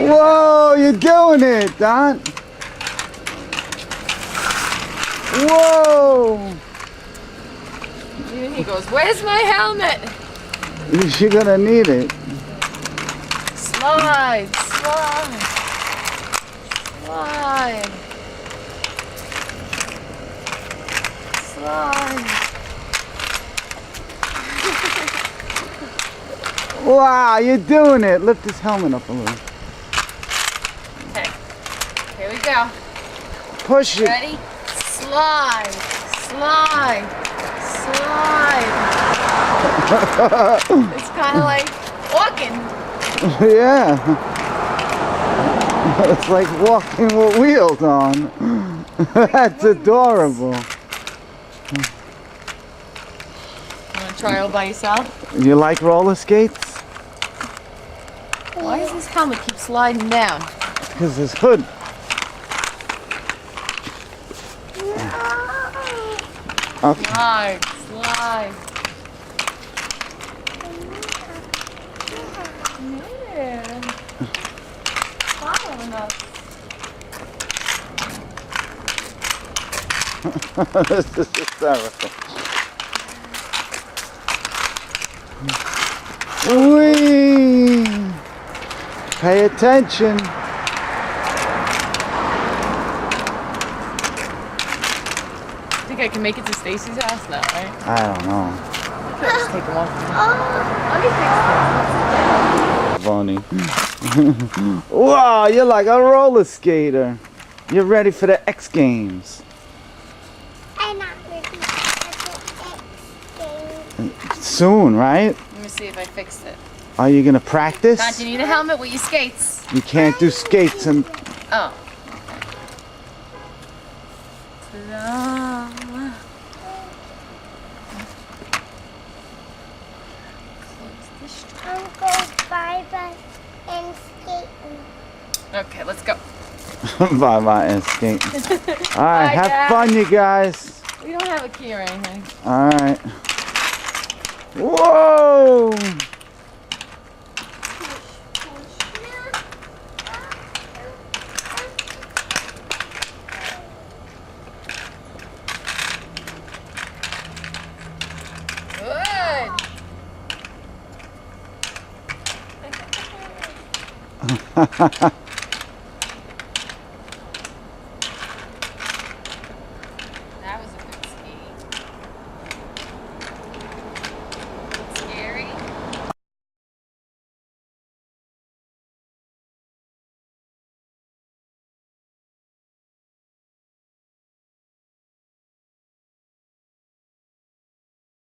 Whoa, you're doing it, Don. Whoa. Even he goes, where's my helmet? You're gonna need it. Slide, slide, slide, slide. Wow, you're doing it. Lift his helmet up a little. Okay, here we go. Push it. Ready? Slide, slide, slide. It's kind of like walking. Yeah. It's like walking with wheels on. That's adorable. You want to try all by yourself? You like roller skates? Why does this helmet keep sliding down? Because his hood. Okay. Slide, slide. Yeah. Following us. This is hysterical. Whee! Pay attention. I think I can make it to Stacy's house now, right? I don't know. I'll just take them off. Let me fix Bonnie. Wow, you're like a roller skater. You're ready for the X Games. I'm not ready for the X Games. Soon, right? Let me see if I fixed it. Are you gonna practice? Don't you need a helmet with your skates? You can't do skates and Oh. Ta-da. Close the strap. I'm going bye-bye and skating. Okay, let's go. bye bye and skate. All right, Bye, have Dad. fun, you guys. We don't have a key or anything. All right. Whoa! Good.